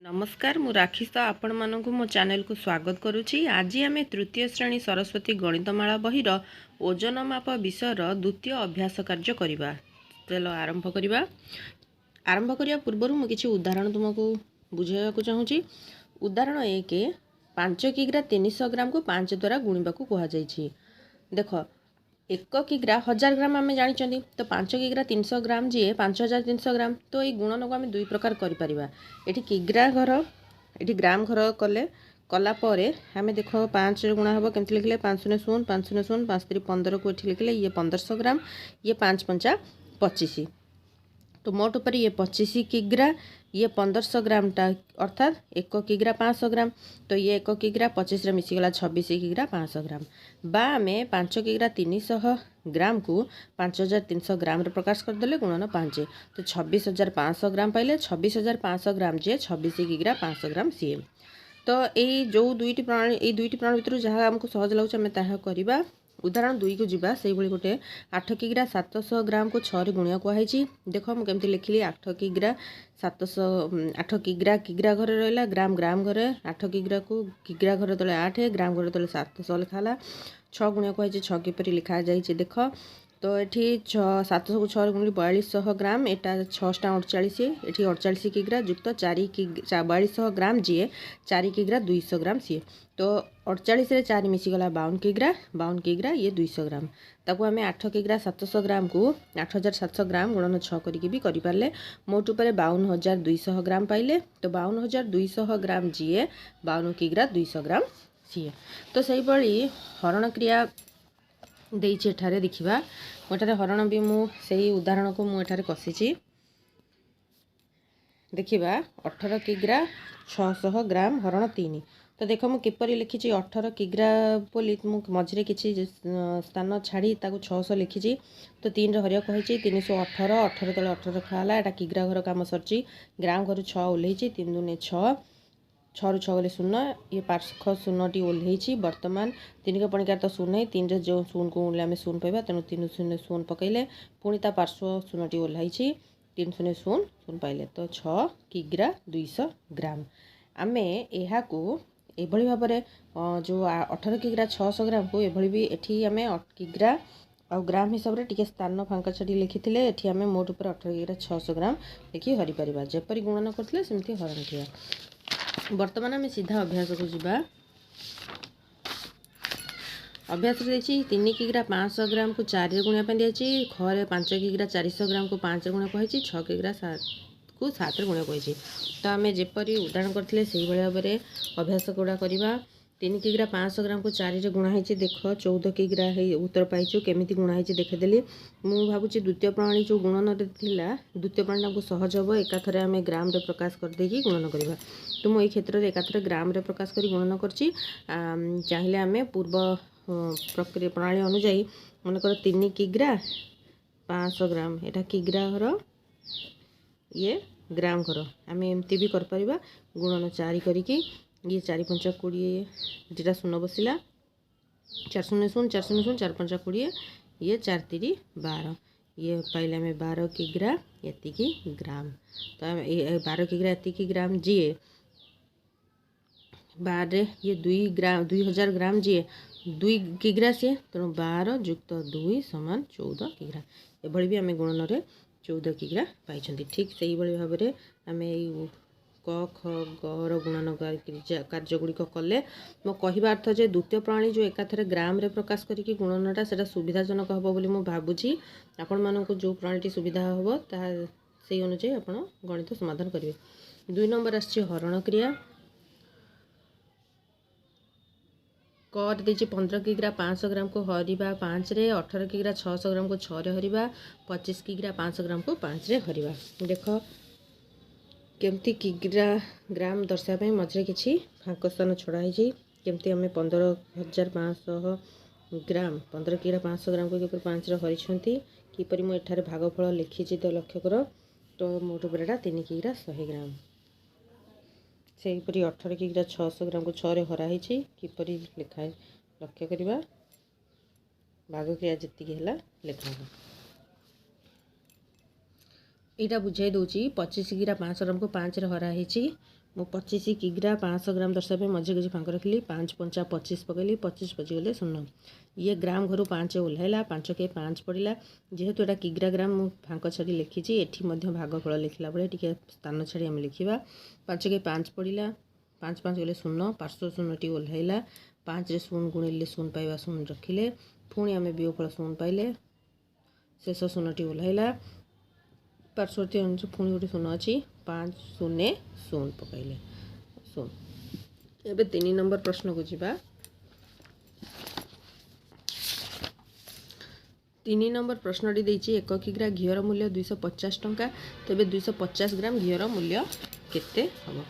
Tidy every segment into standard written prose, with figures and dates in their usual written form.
नमस्कार मु राखी आपण मानक मो चैनल को स्वागत करुच्ची। आज आम तृतीय श्रेणी सरस्वती गणितमाला बहिर ओजन माप विषय द्वितीय अभ्यास कार्य करवा। चलो आरंभ करवा। आरंभ करने पूर्व मुझे किसी उदाहरण तुमको बुझाइवा चाहूँगी। उदाहरण 1 5 किग्रा 300 ग्राम को 5 द्वारा गुणा को कहुई। देख 1 किग्रा 1000 ग्राम आम जानी तो 5 किग्रा 300 ग्राम जी 5300 ग्राम। तो ये गुणन को आम दुई प्रकार करें। ये किग्रा घर ये ग्राम घर कले कलापर आम देख 5 गुणा हम केमती लिखले 5 0 0 5 0 0 5 3 15 को ये लिखले ये 1500 ग्राम ये 5 5 25। तो मोट ऊपर ये 25 किग्रा ये 1500 ग्रामटा अर्थात 1 किग्रा 500 ग्राम। तो ये 1 किग्रा 25 रे मिसीगला 26 किग्रा 500 ग्राम। बा आम 5 किग्रा 300 ग्राम को 5300 ग्राम रे प्रकाश करदे गुणन 5 तो 26500 ग्राम पाइले 26500 ग्राम जे 26 किग्रा 500 ग्राम सी। तो यही जो दुईटी प्रणाली भितर जहाँ आमको सहज लगे आम ताहा करवा। उदाहरण 2 को जीवा से गोटे 8 किग्रा 700 ग्राम को 6 रे गुणिया कहुई। देख मुझे लिखिली 8 किग्रा 700 8 किग्रा किग्रा घर रहा ग्राम ग्राम घर 8 किग्रा को किग्रा घर तले 8 ग्राम घर तले 700 लिखाला 6 गुणिया कहुई 6 किपर लिखा जाए। देख तो ये 700 को 6 गुणी 4200 ग्राम एटा 6 48 ये 48 किग्रा युक्त 4200 ग्राम जी 4 किग्रा 200 ग्राम सी। तो 48 रे 4 मिसीगला 52 किग्रा ये 200 ग्राम। ताको आम 8 किग्रा 700 ग्राम को 8700 ग्राम गुणन 6 करके भी करें। मोट उपर 52200 ग्राम पाइले तो 52200 ग्राम जी 52 किग्रा 200 ग्राम सी। तो सही भाई हरण क्रिया देखे देखा मुझे हरण भी मुझे उदाहरण को मुझे कषि देखा 18 किग्रा 600 ग्राम हरण 3। तो देख मुझे किपर लिखी 18 किग्रा बोली मझे किसी स्थान छाड़ी 600 लिखी। तो 3 हरिया कही 318 18 तले 18 रखाला एटा किग्रा घर कम सरी ग्राम घर 6 ओह्लैची 3 दूने 6 6 रू 6 गले 0 ये पार्श्व 0 टी ओह्लैची। बर्तमान 3 के पणिकार तो 0 3 जो 0 को ओह्ले आम 0 पाइबा तेणु 3 0 0 पकईले पुणी ता पार्श्व 0 टी ओह्लैची 3 0 0 0 पाइले तो 6 किग्रा 200 ग्राम। आम यहाँ एभली भाव जो 18 किग्रा 600 ग्राम को एभली भी एठी आम किग्रा और ग्राम हिसाब से टी स्थान फांका छाड़ी लिखी एठी आम मोट उपर 18 किग्रा 600 ग्राम लिखि हरि पारिबा जेपरी गुणन करथिले सेमती हरण किया। वर्तमान आम सीधा अभ्यास को जीवा। अभ्यास 3 किग्रा 500 ग्राम को 4 रे गुणा दिखाई खरे 5 किग्रा 400 ग्राम को 5 रे गुणा कही 6 किग्रा 7 को 7 रे गुणा कही। तो आम जेपरी उदाहरण करथिले सेही भली भाव में अभ्यास गुड़ा करवा। 3 किग्रा 500 ग्राम को 4 रे गुणा है देख 14 किग्रा उत्तर पाइचु केमिति गुणा है देखेदेली। मु भावुची द्वितीय प्रणाली जो गुणन थिला द्वितीय प्रणाली हमको सहज हम एकाथरे आम ग्राम रे प्रकाश करदेकी गुणन करवा। तो मुझे क्षेत्र में एकाथरे ग्राम रे प्रकाश करी गुणन करछि। चाहिए आम पूर्व प्रक्रिया प्रणाली अनुजाई मनकर 3 किग्रा 500 ग्राम एटा किग्रा घर ये ग्राम घर आम एमती भी कर परिबा गुणन 4 करिकी ये 4 5 20 दुटा 0 बसिला 4 0 0 4 0 0 4 5 20 ये 4 3 12 ये पाइले आम 12 किग्रा एतिकी ग्राम। तो आम 12 किग्रा एतिकी ग्राम जी 12 ये 2000 ग्राम जी 2 किग्रा सी तेणु 12 युक्त 2 समान 14 किग्रा। एभली भी आम गुणन 14 किग्रा पाई। ठीक से भाव में आम क ख ग गुणन कार्यगुड़िक कले मो कहवा अर्थ जे द्वितीय प्रणाली जो एकाथरे ग्राम रे प्रकाश करिकी गुणनटा सेटा सुविधाजनक हम बोली मु भाबुची। आपण मानक जो प्रणाली सुविधा हम ता से अनुसार आपण गणित समाधान करेंगे। 2 नंबर आछि हरण क्रिया। कर दीजिए 15 किग्रा 500 ग्राम को हरिबा 5 रे 18 किग्रा 600 ग्राम को 6 रे हरिबा 25 किग्रा 500 ग्राम को 5 रे हरिबा। देख केमती किग्रा ग्राम दर्शापी मझे किसी फांक स्थान छड़ाई केमती आम 15500 ग्राम 15 किग्रा 500 ग्राम को किपर 5 रे हरिछंती किपरि मु एठारे भागफल लिखी तो लक्ष्य कर। तो मोट उपरटा 3 किग्रा 100 ग्राम से हीपरी 18 किग्रा 600 ग्राम को 6 रे हराई किपरि लिखाए लक्ष्य करवा भाग क्रिया जी है लिखा। यहाँ बुझाई दूची 25 किग्रा 500 ग्राम को 5 रे हराई मु 25 किग्रा 500 ग्राम दर्शाइबा मझे किसी फांक रखिली 5 पंचा 25 पकईली 25 बचिगले 0 ये ग्राम घर 5 ओह्लैला 5 के 5 पड़ा जेहेतु यहाँ किग्रा ग्राम मु फांक छाड़ी लिखी एठी भागफल लिखला बेले टी स्थान छाड़ी आम लिखा 5 के 5 पड़ा 5 5 गले 0 पार्श्व 0 टी ओह्लैला 5 0 गुणिले 0 पाइबा 0 रखिले पुणी आम वियोगफल 0 पाइले शेष 0 टी ओह्लैला पार्श्वर्ती अंश पुणी गोटे 0 अच्छी 5 0 0 पकईले 0 एवं 3 नंबर प्रश्न को जीवा 3 नंबर प्रश्नटी देछि 1 किग्रा घीर मूल्य 250 टंका तेबे 250 ग्राम घीर मूल्य केते हबो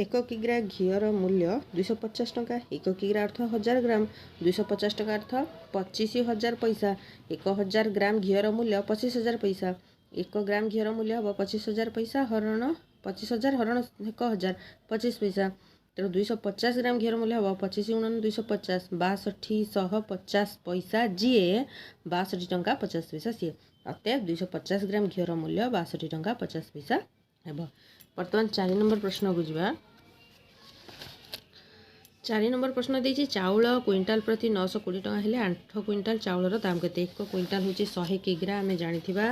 1 किग्रा घीर मूल्य 250 टंका 1 किग्रा अर्थ 1000 ग्राम 250 टंका अर्थ 25,000 पैसा 1000 ग्राम घीर मूल्य 25,000 पैसा 1 ग्राम घीर मूल्य हम 25,000 पैसा हरण 25,000 हरण 1000 25 पैसा तेणु 250 ग्राम घीर मूल्य हम 25 × 250 6250 पैसा जी 62 टंका 50 पैसा सी अतएव 250 ग्राम घीर मूल्य 62 टंका 50 पैसा हेब बर्तमान 4 नंबर प्रश्न को जीवा 4 नंबर प्रश्न देछि चाउल क्विंटाल प्रति 920 टका हेले 8 क्विंटाल चाउलर दाम केते 1 क्विंटाल होछि 100 किग्रा आमे जानिथिबा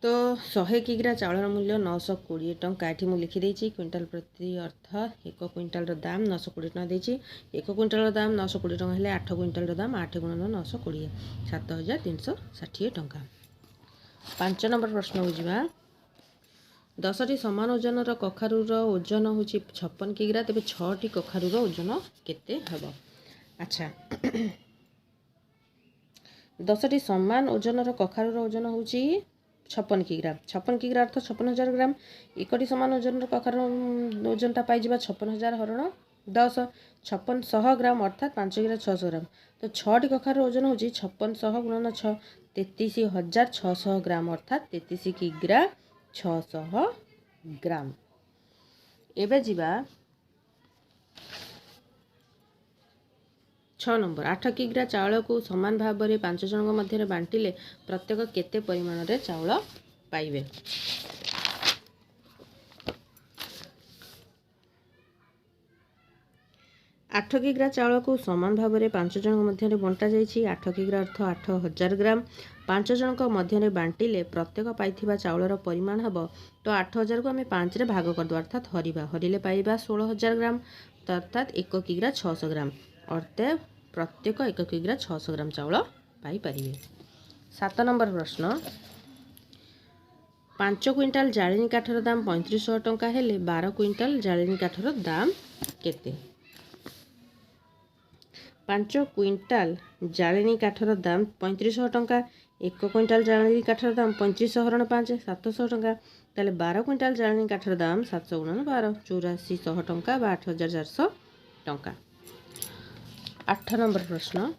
तो 100 किग्रा चाउलर मूल्य 920 टंका एठी मु लिखि देछि क्विंटाल प्रति अर्थ 1 क्विंटाल रो दाम 920 टका देछि 1 क्विंटाल रो दाम 920 टका हेले 8 क्विंटाल रो दाम 8 × 920 7,360 टंका 5 नंबर प्रश्न हो जिबा 10टी समान ओजनर कखारुर ओजन हूँ 56 किग्रा तेज 6टी कखारुर ओजन केते हब अच्छा 10टी समान ओजनर कखारुर ओजन हूँ 56 किग्रा 56 किग्रा अर्थ 56,000 ग्राम 1टी समान ओजनर कखारुर ओजनटा पाई 56,000 हरण 10 5600 ग्राम अर्थात 5 किग्रा 600 ग्राम तो 6टी कखारुर ओजन हूँ 5600 × 6 33,600 ग्राम अर्थात 33 किग्रा 600 ग्राम एबे जीवा 6 नंबर 8 किग्रा चाउल को समान भाव में 5 जन मध्य बांटिले प्रत्येक केते परिमाण रे चाउल पाइबे 8 किग्रा चाउल को समान भाव में 5 जन मध्य बंटा जाइछि 8 किग्रा अर्थ 8,000 ग्राम 5 जन मध्य बांटिले प्रत्येक पाइथिबा चाउलर परिमाण हम तो 8,000 को आम 5 रे भाग करदे अर्थात हरिले पाइबा 16,000 ग्राम अर्थात 1 किग्रा 600 ग्राम अर्थात प्रत्येक 1 किग्रा 600 ग्राम चाउल पाई परिबे 7 नंबर प्रश्न 5 क्विंटाल जाळेनी काठर दाम 3500 टंका हेले 12 क्विंटाल जाळेनी काठर दाम केते 5 क्विंटाल जाळेनी काठर दाम 3500 टंका 1 क्विंटाल जाळेनी काठर दाम 3500 हरण 5 700 टंका ताले 12 क्विंटाल जाळेनी काठर दाम 700 × 12 8400 टंका 8400 टंका 8 नंबर प्रश्न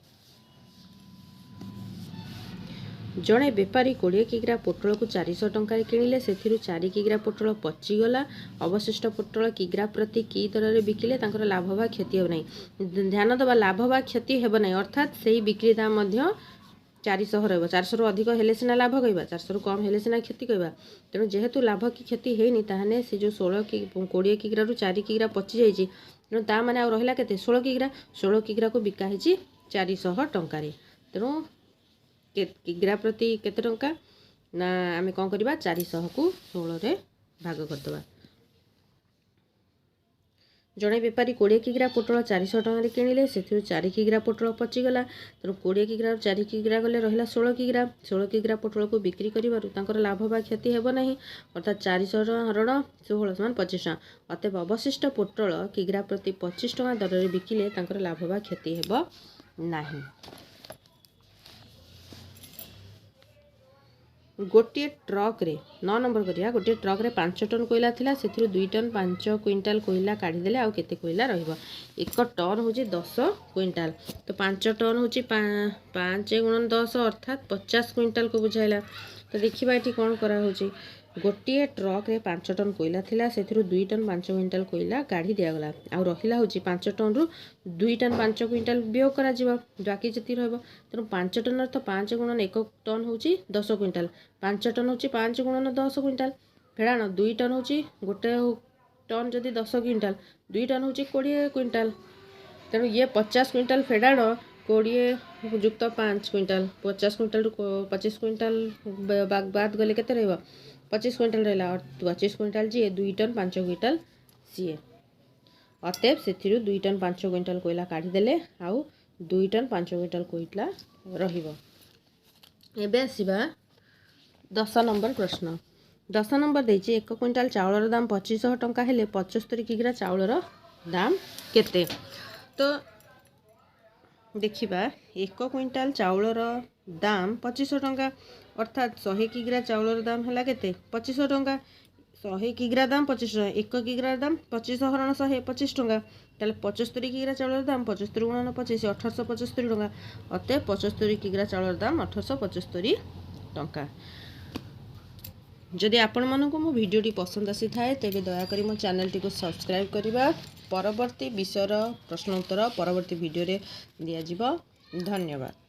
जड़े बेपारी 20 किग्रा पोटल को 400 टंका किणिले से 4 किग्रा पोटल पचिगला अवशिष्ट पोटल किग्रा प्रति कि दर बिकिले तांकर लाभ बा क्षति हो नहीं ध्यान दबा लाभ बा क्षति हेब नहीं अर्थात से बिक्री दाम 400 रहा 400 रु अधिक हेले सिना लाभ कहवा 400 रु कम हेले सिना क्षति कहवा तेणु जेहेतु लाभ कि क्षति है ताहने से जो 16 कि 20 किग्रा रु 4 किग्रा पचि जाइए तेणु ता माने आ रहिला केते 16 किग्रा को बिका है 400 टंका तेणु किग्रा प्रति केते टंका ना आमे कौन करवा 400 को 16 रे भाग करदबा जड़े बेपारी 20 किग्रा पोटल 400 टंका किणिले से 4 किग्रा पोटल पचिगला तेणु 20 किग्रा 4 किग्रा गले रहिला 16 किग्रा पोटल को बिक्री करिबारु तांकर लाभ बा क्षति हेबो नहीं अर्थात 400 हरण 16 = 25 टका अतएव अवशिष्ट पोटल किग्रा प्रति 25 टका दर रे बिकिले तांकर लाभ बा क्षति हेबो नहीं गोटे ट्रक रे 9 नंबर करिया गोटे ट्रक रे 5 टन कोयला थिला से 2 टन 5 क्विंटाल कोयला काढ़ी देले आउ केते कोयला रहिबो 1 टन होची 10 क्विंटाल तो 5 टन होची 5 × 10 अर्थात 50 क्विंटाल को बुझाइला तो देखिबा एठी कोन करा होची गोटे ट्रक रे 5 टन कोयला थिला से 2 टन 5 क्विंटाल कोयला काढ़ी दिया गला आउ रहिला होची 5 टन रु 2 टन 5 क्विंटाल वियोग करा जिवो बाकी जति रहबो तेनु 5 टन अर्थ 5 × 1 टन होची 10 क्विंटाल 5 टन होची 5 × 10 क्विंटाल फेड़ाण 2 टन होची गोटे टन जदि 10 क्विंटाल 2 टन होची 20 क्विंटाल तेणु ये 50 क्विंटाल फेड़ाण 20 जुक्त 5 क्विंटाल 50 क्विंटाल 25 क्विंटाल बाद गले केते रहइबो 25 क्विंटाल रहला 25 क्विंटाल जी 2 टन 5 क्विंटाल सी अतएव से 2 टन 5 क्विंटाल कोयला काढ़ी देले आउ 2 टन 5 क्विंटाल कोयला रहिबो। एबे आसीबा 10 नंबर प्रश्न 10 नंबर देछि 1 क्विंटाल चाउलर दाम 2500 टंका हेले 75 किग्रा चाउलर दाम केते। तो देखिबा 1 क्विंटाल चाउलर दाम 2500 टंका अर्थात 100 किग्रा चाउलर दाम हला केते 2500 टंका 100 किग्रा दाम 2500 1 किग्रा दाम 2500 हरण 100 25 टंका ताले 75 किग्रा चाउलर दाम 75 गुणन 25 1875 टंका अते 75 किग्रा चाउलर दाम 1875 टंका। जदि आपण मानक मो वीडियोटी पसंद आसी थाए तेबे दया करी मो चैनल टी को सब्सक्राइब करिबा परवर्ती विषयर प्रश्न उत्तर परवर्ती वीडियो रे दिया जिवो। धन्यवाद।